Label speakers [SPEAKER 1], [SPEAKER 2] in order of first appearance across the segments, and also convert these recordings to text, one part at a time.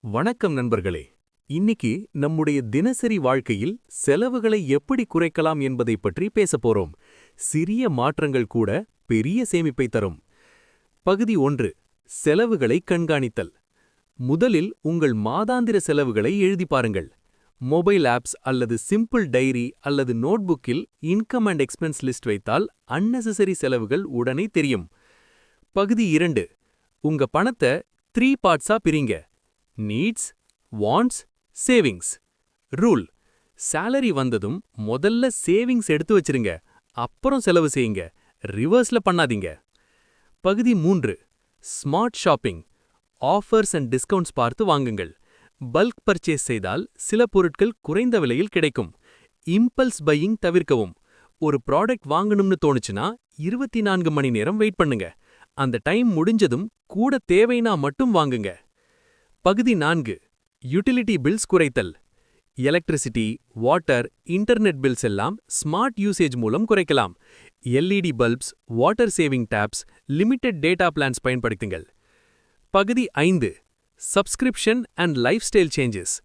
[SPEAKER 1] வணக்கம் நண்பர்களே. இன்னிக்கு நம்முடைய தினசரி வாழ்க்கையில் செலவுகளை எப்படி குறைக்கலாம் என்பதை பற்றி பேசப் போறோம். சிறிய மாற்றங்கள் கூட பெரிய சேமிப்பை தரும். பகுதி 1. செலவுகளை கண்காணித்தல். முதலில் உங்கள் மாதாந்திர செலவுகளை எழுதி பாருங்கள். மொபைல் ஆப்ஸ் அல்லது சிம்பிள் டைரி அல்லது நோட்புக்கில் இன்கம் அண்ட் எக்ஸ்பென்ஸ் லிஸ்ட் வைத்தால் அன்னெசரி செலவுகள் உடனே தெரியும். பகுதி 2. உங்க பணத்தை 3 பார்ட்ஸா பிரிங்க. Needs, wants, savings. Rule: salary வந்ததும் முதல்ல சேவிங்ஸ் எடுத்து வச்சிருங்க, அப்புறம் செலவு செய்யுங்க. ரிவர்ஸ்ல பண்ணாதீங்க. பகுதி 3. Smart shopping. Offers and discounts பார்த்து வாங்குங்கள். பல்க் பர்ச்சேஸ் செய்தால் சில பொருட்கள் குறைந்த விலையில் கிடைக்கும். இம்பல்ஸ் பையிங் தவிர்க்கவும். ஒரு ப்ராடக்ட் வாங்கணும்னு தோணுச்சுன்னா 24 மணி நேரம் வெயிட் பண்ணுங்க. அந்த டைம் முடிஞ்சதும் கூட தேவைனா மட்டும் வாங்குங்க. பகுதி 4. யுட்டிலிட்டி பில்ஸ் குறைத்தல். எலக்ட்ரிசிட்டி, வாட்டர், இன்டர்நெட் பில்ஸ் எல்லாம் ஸ்மார்ட் யூசேஜ் மூலம் குறைக்கலாம். LED bulbs, water saving taps, limited data plans பயன்படுத்துங்கள். பகுதி 5. Subscription and lifestyle changes.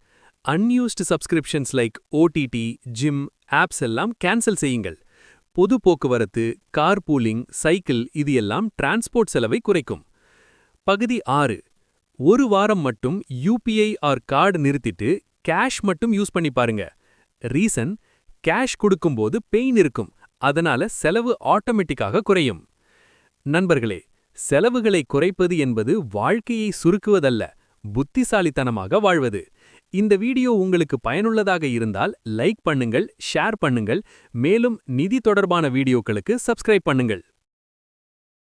[SPEAKER 1] Unused subscriptions like OTT, gym, apps எல்லாம் கேன்சல் செய்யுங்கள். பொது போக்குவரத்து, கார் பூலிங், சைக்கிள் இது எல்லாம் டிரான்ஸ்போர்ட் செலவை குறைக்கும். பகுதி 6. ஒரு வாரம் மட்டும் யூபிஐ ஆர் கார்டு நிறுத்திட்டு கேஷ் மட்டும் யூஸ் பண்ணி பாருங்க. ரீசன்: கேஷ் கொடுக்கும்போது பெயின் இருக்கும், அதனால செலவு ஆட்டோமேட்டிக்காக குறையும். நண்பர்களே, செலவுகளை குறைப்பது என்பது வாழ்க்கையை சுருக்குவதல்ல, புத்திசாலித்தனமாக வாழ்வது. இந்த வீடியோ உங்களுக்கு பயனுள்ளதாக இருந்தால் லைக் பண்ணுங்கள், ஷேர் பண்ணுங்கள். மேலும் நிதி தொடர்பான வீடியோக்களுக்கு சப்ஸ்கிரைப் பண்ணுங்கள்.